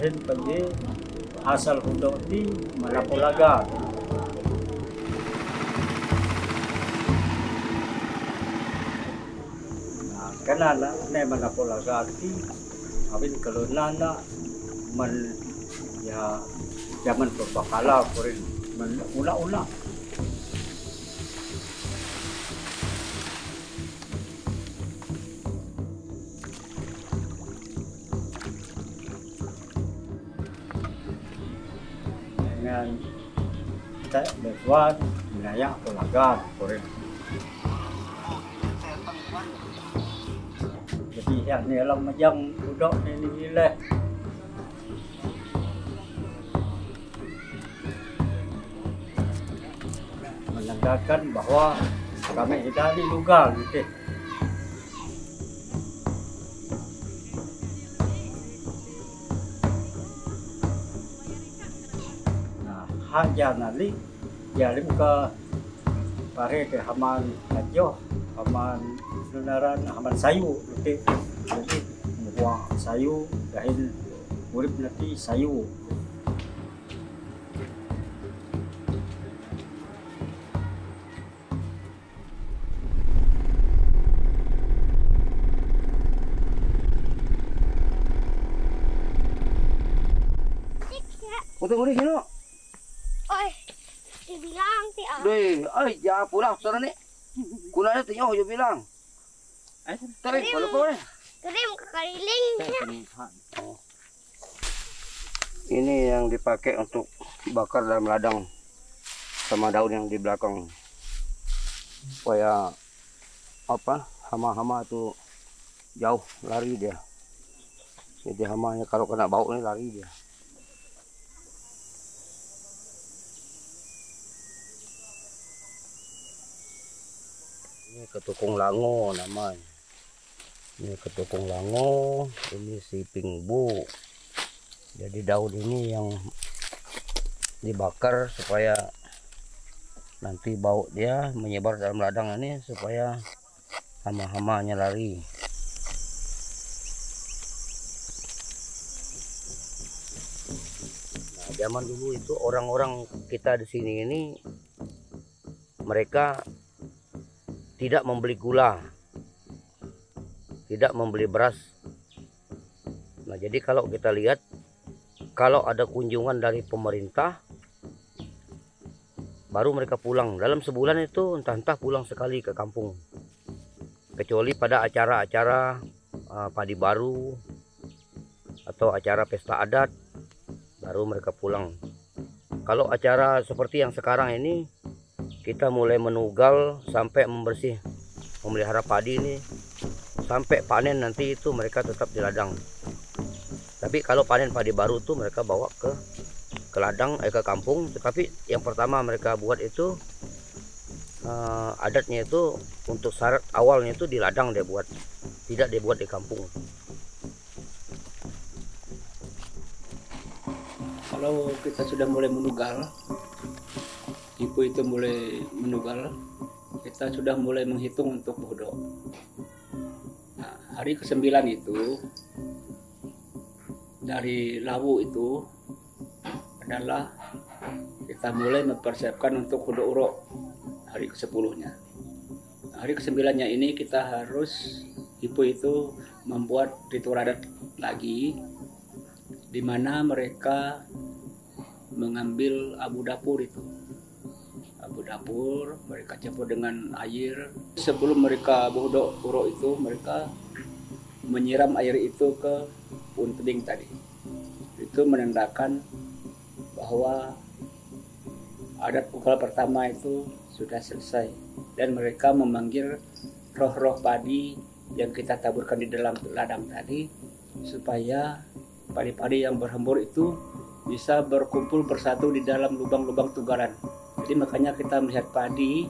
dahil pagi asal hudok di Manapulaga. Nah, kanana na Manapulaga di awin kalau nana man ya zaman berbakala kurin man una-una. Dengan tak berbuat wilayah Pulagan kurin. Jadi yang ni alam macam budak ni lah. Menandakan bahwa kami hidup di lugar gitu. Haja nali jalim ke pare ke haman ajo haman lunaran haman sayu nanti jadi buah sayu dahil urip nanti sayu. Udah kilo. Oi, dibilang ti ah. Deh, ay, jangan pulang sana nih. Kunanya tuh yo bilang. Tapi kalau kau nih. Kirim ke kalilingnya. Oh. Ini yang dipakai untuk bakar dalam ladang sama daun yang di belakang. Supaya apa? Hama-hama itu jauh lari dia. Jadi hamanya kalau kena bau ini lari dia. Ini ketukung lango namanya. Ini ketukung lango, ini si pingbu. Jadi daun ini yang dibakar supaya nanti bau dia menyebar dalam ladang ini supaya hama-hamanya lari. Nah, zaman dulu itu orang-orang kita di sini ini mereka tidak membeli gula, tidak membeli beras. Nah, jadi kalau kita lihat, kalau ada kunjungan dari pemerintah, baru mereka pulang. Dalam sebulan itu entah-entah pulang sekali ke kampung. Kecuali pada acara-acara padi baru atau acara pesta adat, baru mereka pulang. Kalau acara seperti yang sekarang ini, kita mulai menugal sampai membersih, memelihara padi ini sampai panen nanti itu mereka tetap di ladang. Tapi kalau panen padi baru tuh mereka bawa ke ladang, ke kampung. Tetapi yang pertama mereka buat itu adatnya itu untuk syarat awalnya itu di ladang dia buat, tidak dibuat di kampung. Kalau kita sudah mulai menugal, ibu itu mulai menugal, kita sudah mulai menghitung untuk bodoh. Nah, hari ke-9 itu dari lawu itu adalah kita mulai mempersiapkan untuk bodoh urok hari ke-10-nya. Nah, hari ke-9-nya ini kita harus ibu itu membuat ritual adat lagi, di mana mereka mengambil abu dapur itu. Abu dapur mereka campur dengan air. Sebelum mereka bodoh urok itu, mereka menyiram air itu ke punteling tadi. Itu menandakan bahwa adat pukul pertama itu sudah selesai, dan mereka memanggil roh-roh padi yang kita taburkan di dalam ladang tadi supaya padi-padi yang berhembur itu bisa berkumpul bersatu di dalam lubang-lubang tugaran. Jadi makanya kita melihat padi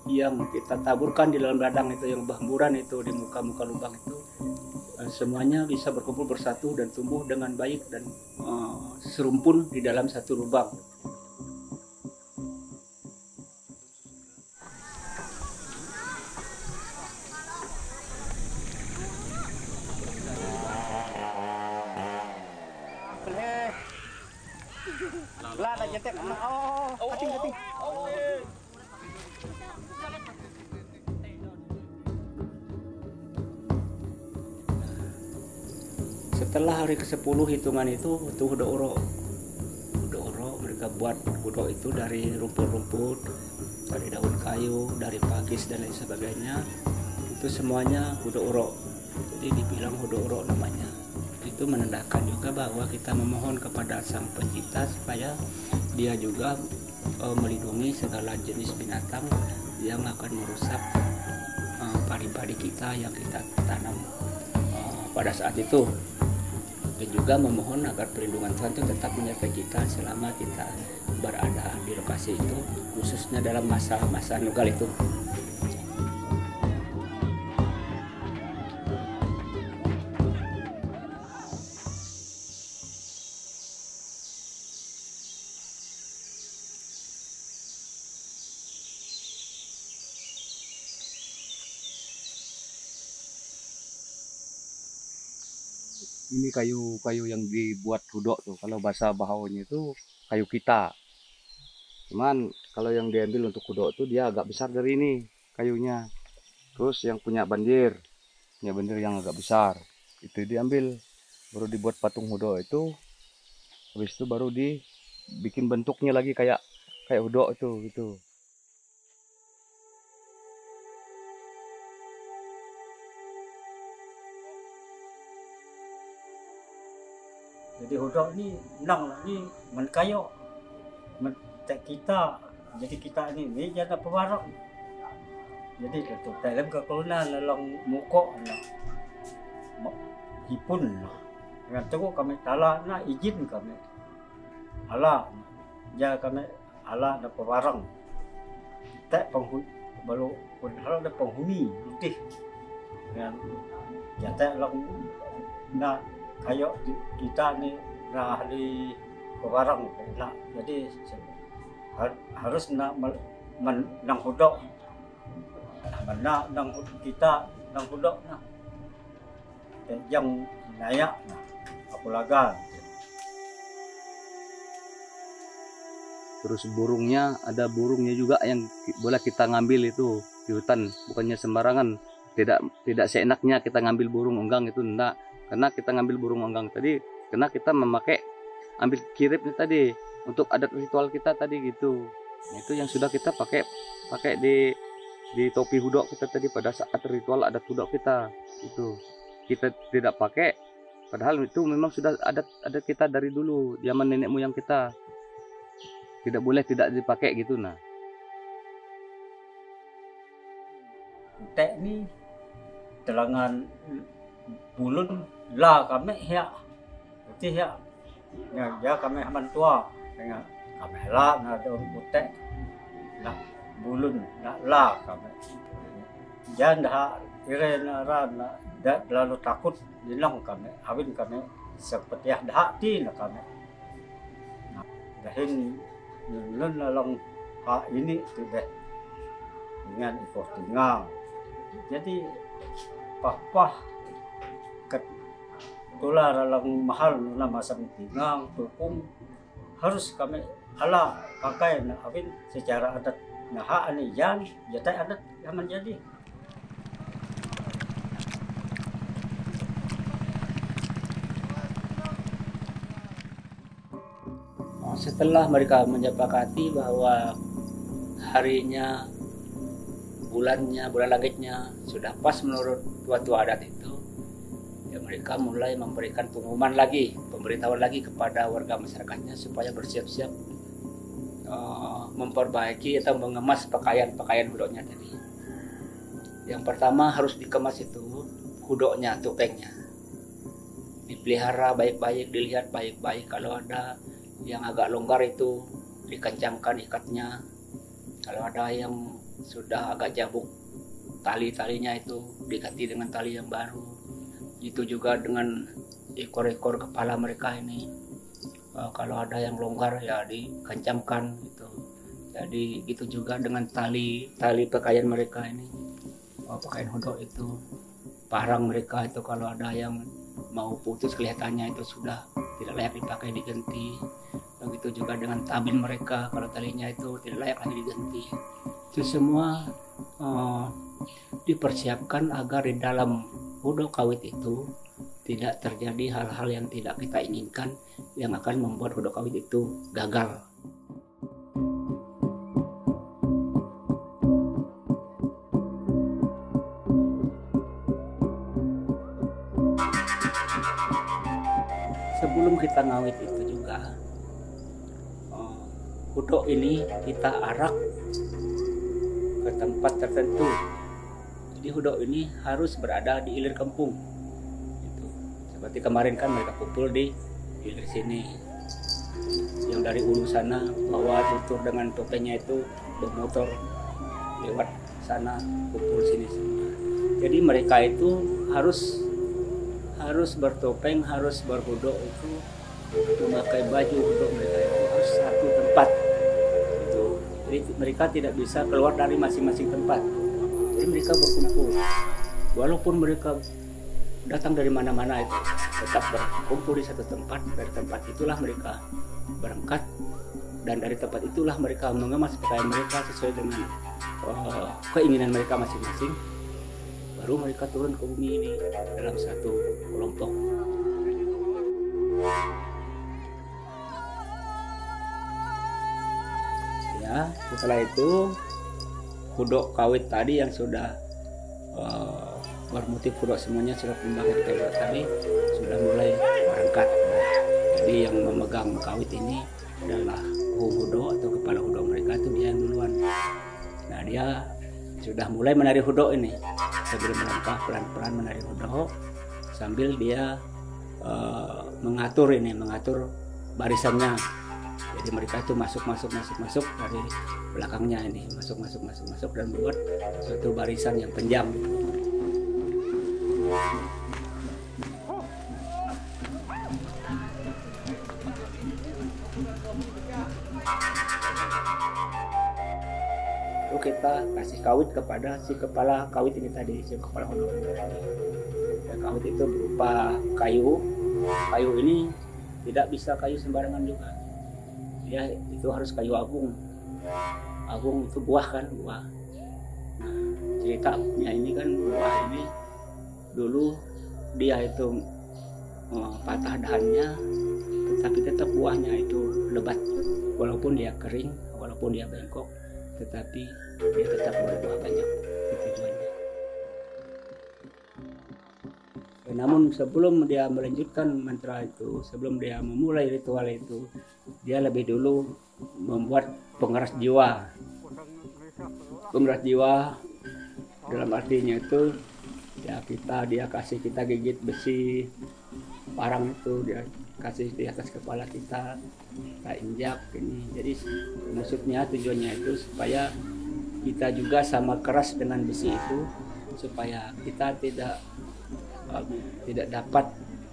yang kita taburkan di dalam ladang itu, yang berhamburan itu di muka-muka lubang itu, semuanya bisa berkumpul bersatu dan tumbuh dengan baik dan serumpun di dalam satu lubang. ngetek. Oh, kating. Setelah hari ke-10 hitungan itu hudo uro mereka buat hudo itu dari rumput-rumput, dari daun kayu, dari pakis dan lain sebagainya. Itu semuanya hudo uro. Jadi dibilang hudo uro namanya. Itu menandakan juga bahwa kita memohon kepada Sang Pencipta supaya dia juga melindungi segala jenis binatang yang akan merusak padi-padi kita yang kita tanam pada saat itu. Dan juga memohon agar perlindungan Tuhan itu tetap menyertai kita selama kita berada di lokasi itu, khususnya dalam masa-masa nugal itu. Ini kayu yang dibuat hudok tuh. Kalau bahasa Bahawanya itu kayu kita. Cuman kalau yang diambil untuk hudok tuh dia agak besar dari ini kayunya. Terus yang punya banjir yang agak besar itu diambil, baru dibuat patung hudok itu. Habis itu baru dibikin bentuknya lagi kayak hudok itu gitu. Jadi hudok ni nang ni menkayo mentek kita. Jadi kita ni jangan pewarok. Jadi tu dalam kekulunan lalang mukok na hipun na. Dengan tu kami tala na izin kami. Ala ja kami ala na pewarang. Tak penghuni baru pun harap ada penghuni putih. Dengan jatah lang na kayo kita ni na ahli pewarang nak. Jadi harus nak nang hudok. Mana nang kita nang hudok na. Yang nayak na apulaga. Terus burungnya, ada burungnya juga yang boleh kita ngambil itu di hutan, bukannya sembarangan. Tidak seenaknya kita ngambil burung unggang itu, enggak. Karena kita ngambil burung unggang tadi, karena kita memakai ambil kiripnya tadi untuk adat ritual kita tadi gitu. Nah, itu yang sudah kita pakai di topi hudok kita tadi pada saat ritual adat hudok kita. Itu kita tidak pakai, padahal itu memang sudah adat kita dari dulu, zaman nenek moyang kita. Tidak boleh tidak dipakai gitu. Nah, Tek ni telangan bulun lah kami ya, itu ya, ya kami aman tua dengan kami lah na daun putek, nak bulun nak lah kami, jangan dah kira na dah lalu takut hilang kami, awin kami seperti dah hati nak kami, dahin nun lalang hak ini tu deh dengan ikut tinggal. Jadi pah tular lalang mahal na masa tinggal tukung harus kami ala pakai na awin secara adat nah hak ani jan jatah adat yang menjadi. Setelah mereka menyepakati bahwa harinya, bulan langitnya sudah pas menurut tua-tua adat itu, ya mereka mulai memberikan pengumuman lagi, pemberitahuan lagi kepada warga masyarakatnya supaya bersiap-siap memperbaiki atau mengemas pakaian hudoknya tadi. Yang pertama harus dikemas itu hudoknya, topengnya. Dipelihara baik-baik, dilihat baik-baik. Kalau ada yang agak longgar itu dikencangkan ikatnya. Kalau ada yang sudah agak jabuk tali-talinya itu diganti dengan tali yang baru. Itu juga dengan ekor-ekor kepala mereka ini. Kalau ada yang longgar ya dikencangkan gitu. Jadi gitu juga dengan tali pakaian mereka ini. Pakaian hudok itu, parang mereka itu kalau ada yang mau putus kelihatannya itu sudah tidak layak dipakai, diganti. begitu juga dengan tabin mereka, kalau talinya itu tidak layak lagi diganti. Itu semua dipersiapkan agar di dalam hudok kawit itu tidak terjadi hal-hal yang tidak kita inginkan yang akan membuat hudok kawit itu gagal. Sebelum kita ngawit itu juga, hudok ini kita arak ke tempat tertentu. Jadi hudok ini harus berada di hilir kampung. Gitu. Seperti kemarin kan mereka kumpul di hilir sini. Yang dari ulu sana bawa tutur dengan topengnya itu bermotor lewat sana kumpul sini semua. Jadi mereka itu harus bertopeng, harus berhudok itu memakai baju hudok mereka itu harus satu tempat. Gitu. Jadi mereka tidak bisa keluar dari masing-masing tempat. Jadi mereka berkumpul. Walaupun mereka datang dari mana-mana itu tetap berkumpul di satu tempat. Dari tempat itulah mereka berangkat dan dari tempat itulah mereka mengemas pakaian mereka sesuai dengan keinginan mereka masing-masing. Baru mereka turun ke bumi ini dalam satu kelompok. Ya, setelah itu hudok kawit tadi yang sudah bermotif hudok semuanya sudah pembagian kayu tadi sudah mulai berangkat. Jadi yang memegang kawit ini adalah hudok atau kepala hudok mereka itu dia yang duluan. Nah dia sudah mulai menari hudok ini sebelum melangkah pelan-pelan menari hudok sambil dia mengatur barisannya. Jadi mereka itu masuk dari belakangnya ini masuk dan membuat suatu barisan yang panjang. Lalu kita kasih kawit kepada si kepala kawit ini tadi, si kepala hudok ini tadi. Dan kawit itu berupa kayu. Kayu ini tidak bisa kayu sembarangan juga. Ya itu harus kayu agung. Agung itu buah kan, buah. Nah, ceritanya ini kan buah ini dulu dia itu patah dahannya, tetapi tetap buahnya itu lebat. Walaupun dia kering, walaupun dia bengkok, tetapi dia tetap berbuah banyak. Itu tujuannya. Namun sebelum dia melanjutkan mantra itu, sebelum dia memulai ritual itu, dia lebih dulu membuat pengeras jiwa. Pengeras jiwa dalam artinya itu ya dia kasih kita gigit besi parang itu, dia kasih di atas kepala kita injak ini. Jadi maksudnya tujuannya itu supaya kita juga sama keras dengan besi itu, supaya kita tidak dapat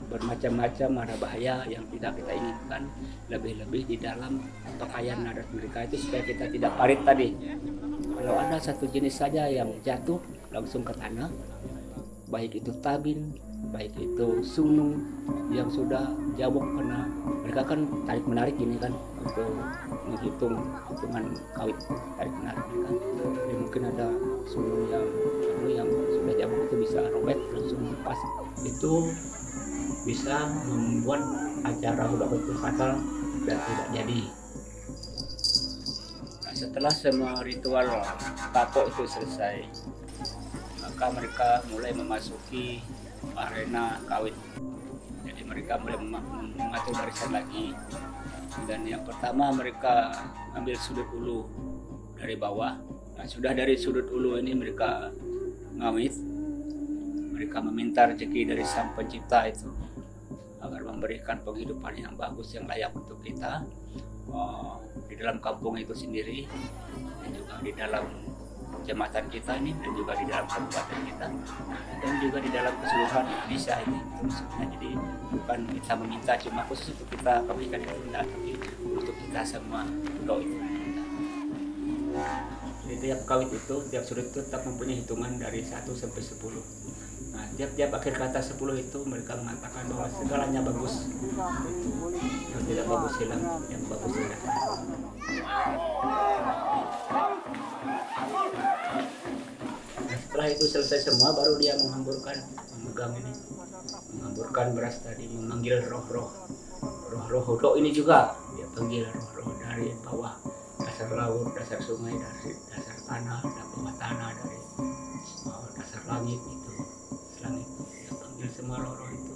bermacam-macam ada bahaya yang tidak kita inginkan, lebih-lebih di dalam pakaian adat mereka itu supaya kita tidak parit tadi. Kalau ada satu jenis saja yang jatuh langsung ke tanah, baik itu tabin, baik itu sunung yang sudah jabuk karena mereka kan tarik menarik gini kan untuk menghitung hitungan kawit tarik menarik kan. Jadi mungkin ada sunung yang sudah jabuk itu bisa robek langsung lepas, itu bisa membuat acara hudok itu fatal dan tidak jadi. Nah, setelah semua ritual kapok itu selesai, maka mereka mulai memasuki arena kawit. Jadi mereka mulai mengatur barisan lagi. Dan yang pertama mereka ambil sudut ulu dari bawah. Nah, sudah dari sudut ulu ini mereka ngawit. Mereka meminta rezeki dari Sang Pencipta itu agar memberikan penghidupan yang bagus, yang layak untuk kita di dalam kampung itu sendiri, dan juga di dalam kecamatan kita ini, dan juga di dalam kabupaten kita, dan juga di dalam keseluruhan Indonesia ini. Maksudnya jadi bukan kita meminta cuma khusus untuk kita kebaikan itu, enggak, tapi untuk kita semua hudok itu. Jadi tiap kawit itu, tiap sudut itu tetap mempunyai hitungan dari 1 sampai 10. Nah, tiap-tiap akhir kata 10 itu mereka mengatakan bahwa segalanya bagus. Yang tidak bagus hilang, yang bagus hilang. Nah, setelah itu selesai semua, baru dia menghamburkan, memegang ini, menghamburkan beras tadi, memanggil roh-roh hudok ini juga. Dia panggil roh-roh dari bawah dasar laut, dasar sungai, dari dasar tanah, dari bawah tanah, dari dasar langit itu. Langit, dia panggil semua roh-roh itu,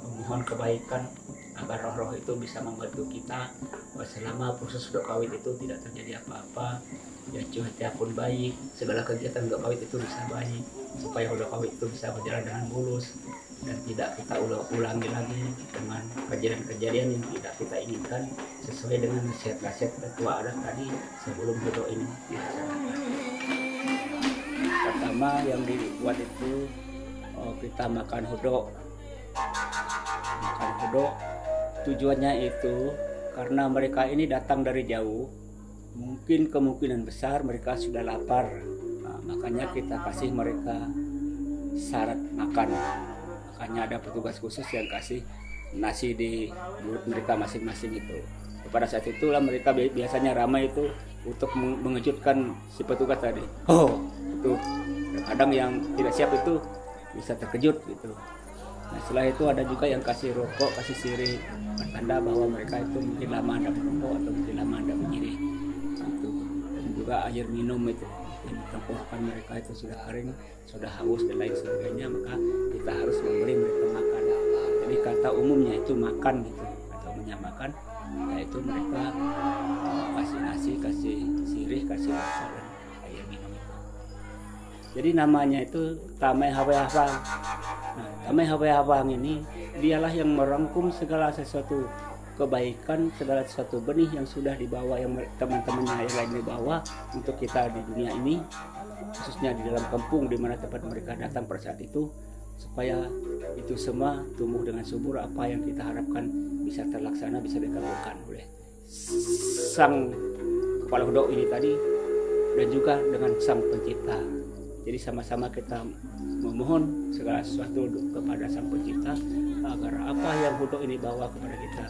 memohon kebaikan agar roh-roh itu bisa membantu kita selama proses hudok kawit itu tidak terjadi apa-apa, ya cuaca pun baik, segala kegiatan hudok kawit itu bisa baik, supaya hudok kawit itu bisa berjalan dengan mulus dan tidak kita ulangi lagi dengan kejadian-kejadian yang tidak kita inginkan, sesuai dengan nasihat-nasihat tetua adat tadi sebelum hudok ini dilaksanakan. Pertama yang dibuat itu kita makan hudok. Makan hudok tujuannya itu karena mereka ini datang dari jauh, mungkin kemungkinan besar mereka sudah lapar. Nah, makanya kita kasih mereka syarat makan. Makanya ada petugas khusus yang kasih nasi di mulut mereka masing-masing itu. Pada saat itulah mereka biasanya ramai itu untuk mengejutkan si petugas tadi. Oh, itu kadang yang tidak siap itu bisa terkejut gitu. Nah, setelah itu ada juga yang kasih rokok, kasih sirih, bertanda bahwa mereka itu mungkin lama ada merokok atau mungkin lama ada menyirih. Itu. Dan juga air minum itu yang tenggorokan mereka itu sudah kering, sudah haus dan lain sebagainya, maka kita harus memberi mereka makan. Jadi kata umumnya itu makan gitu, kata umumnya makan, yaitu mereka kasih nasi, kasih sirih, kasih rokok dan air minum itu. Jadi namanya itu Tamai Hawai-Hawang. Nah, Tamai Hawai-Hawang ini dialah yang merangkum segala sesuatu kebaikan, segala sesuatu benih yang sudah dibawa, yang teman-temannya yang lain dibawa untuk kita di dunia ini, khususnya di dalam kampung di mana tempat mereka datang pada saat itu, supaya itu semua tumbuh dengan subur. Apa yang kita harapkan bisa terlaksana, bisa dikabulkan oleh sang kepala hudok ini tadi dan juga dengan sang pencipta. Jadi sama-sama kita memohon segala sesuatu kepada sang pencipta agar apa yang hudok ini bawa kepada kita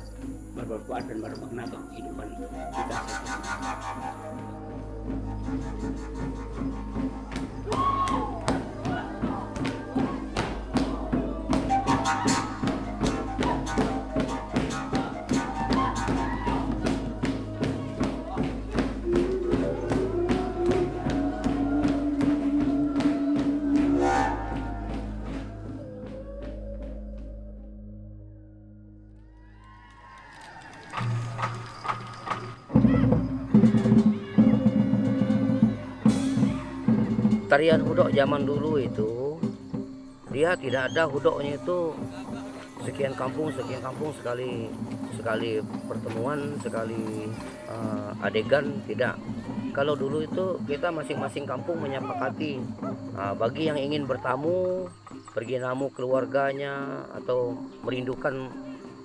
bermanfaat dan bermakna bagi kehidupan kita. Tarian hudok zaman dulu itu dia tidak ada hudoknya itu sekian kampung sekali pertemuan, sekali adegan, tidak. Kalau dulu itu kita masing-masing kampung menyepakati bagi yang ingin bertamu, pergi namu keluarganya atau merindukan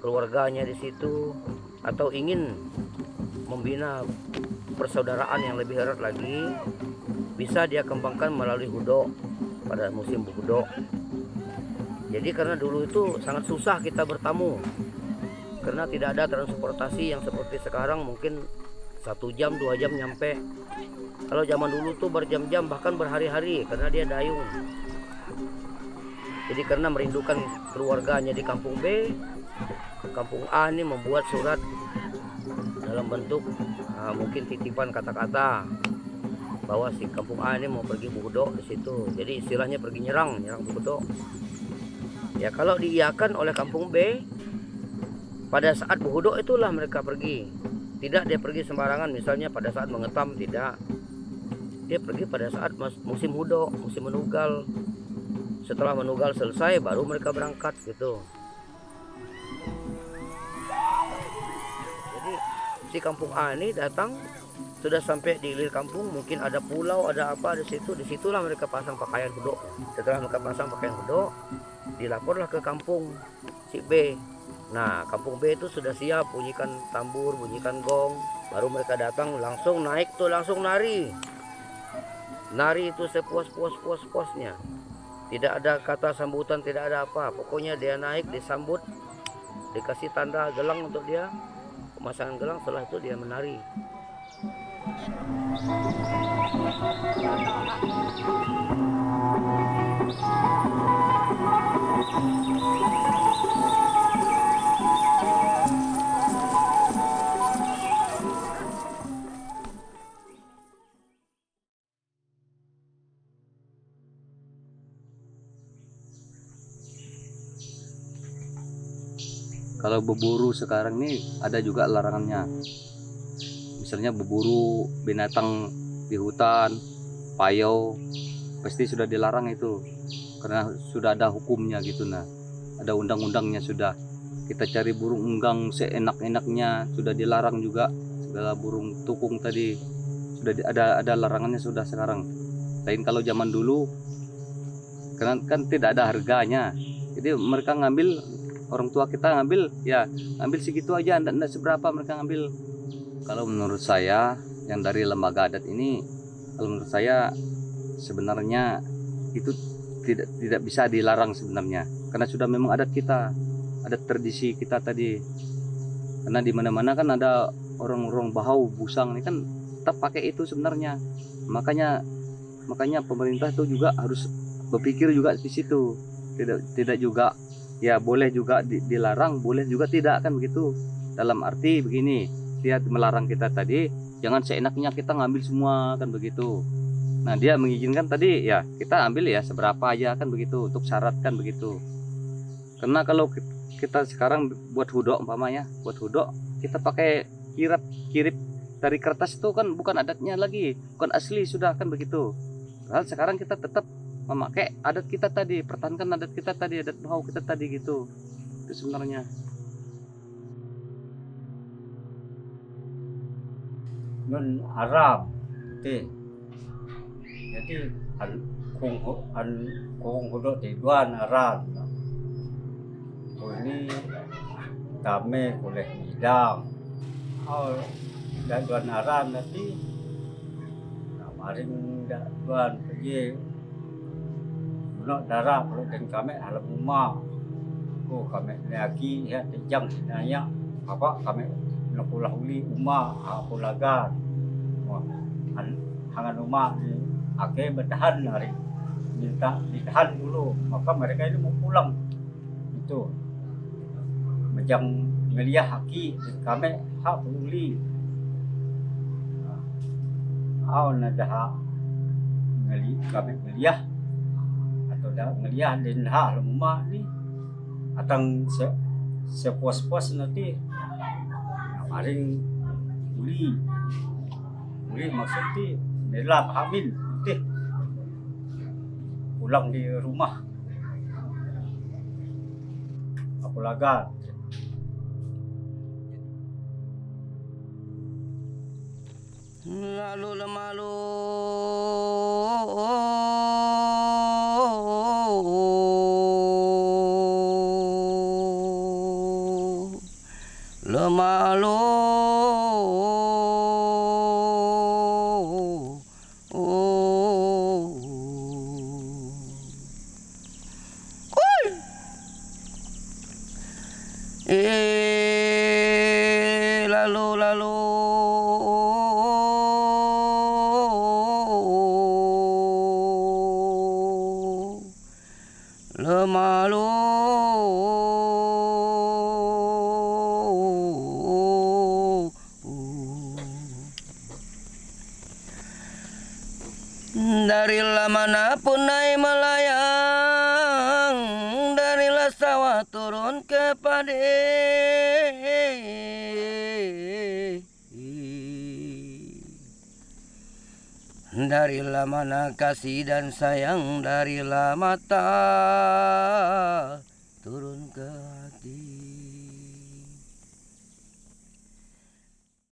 keluarganya di situ, atau ingin membina persaudaraan yang lebih erat lagi, bisa dia kembangkan melalui hudok pada musim hudok. Jadi karena dulu itu sangat susah kita bertamu, karena tidak ada transportasi yang seperti sekarang mungkin 1 jam 2 jam nyampe. Kalau zaman dulu tuh berjam-jam bahkan berhari-hari karena dia dayung. Jadi karena merindukan keluarganya di kampung B, kampung A ini membuat surat dalam bentuk mungkin titipan kata-kata bahwa si kampung A ini mau pergi buhudok di situ. Jadi istilahnya pergi nyerang buhudok. Ya kalau diiyakan oleh kampung B, pada saat buhudok itulah mereka pergi. Tidak dia pergi sembarangan, misalnya pada saat mengetam, tidak. Dia pergi pada saat musim hudok, musim menugal. Setelah menugal selesai baru mereka berangkat gitu. Jadi si kampung A ini datang, sudah sampai di hilir kampung, mungkin ada pulau, ada apa di situ. Disitulah mereka pasang pakaian hudok. Setelah mereka pasang pakaian hudok, dilaporlah ke kampung si B. Nah, kampung B itu sudah siap, bunyikan tambur, bunyikan gong. Baru mereka datang, langsung naik tuh, langsung nari. Nari itu sepuas-puasnya. Tidak ada kata sambutan, tidak ada apa. Pokoknya dia naik, disambut, dikasih tanda gelang untuk dia, pemasangan gelang. Setelah itu dia menari. Kalau berburu sekarang nih ada juga larangannya. Misalnya berburu binatang di hutan, payau, pasti sudah dilarang itu. Karena sudah ada hukumnya gitu nah. Ada undang-undangnya sudah. Kita cari burung unggang seenak-enaknya sudah dilarang juga. Segala burung tukung tadi sudah ada larangannya sudah sekarang. Lain kalau zaman dulu kan tidak ada harganya. Jadi mereka ngambil, orang tua kita ngambil, ya ngambil segitu aja, enggak seberapa mereka ngambil. Kalau menurut saya yang dari lembaga adat ini, kalau menurut saya sebenarnya itu tidak bisa dilarang sebenarnya, karena sudah memang adat kita, adat tradisi kita tadi. Karena di mana-mana kan ada orang-orang bahau busang ini kan tetap pakai itu sebenarnya. Makanya pemerintah itu juga harus berpikir juga di situ. Tidak juga ya boleh juga dilarang, boleh juga tidak, kan begitu. Dalam arti begini, dia melarang kita tadi jangan seenaknya kita ngambil semua, kan begitu. Nah dia mengizinkan tadi ya kita ambil ya seberapa aja, kan begitu, untuk syarat, kan begitu. Karena kalau kita sekarang buat hudok umpamanya, buat hudok kita pakai kirip dari kertas itu kan bukan adatnya lagi, bukan asli sudah, kan begitu. Padahal sekarang kita tetap memakai adat kita tadi, pertahankan adat kita tadi, adat bahau kita tadi gitu. Itu sebenarnya. Nun Arab, jadi kung hudok di duan Arab. Ini kami boleh bidang. Dan duan Arab nanti kemarin duan pergi nak darah perlu dan kami alam rumah. Kami lagi ya jam nanya apa kami nak pulang uli rumah aku lagan. Hangan rumah ni akhirnya bertahan hari minta ditahan dulu, maka mereka ini mau pulang itu macam ngeliah haki kami hak uli nak dah kami ngeliah atau dah ngeliah dan hak rumah ni atang sepuas-puas nanti kemarin uli maksudnya nelap hamil pulang di rumah aku lagat. Lalu lemalu lalu lemalu darilah manapun naik melayang, darilah sawah turun ke padi, darilah mana kasih dan sayang, darilah mata turun ke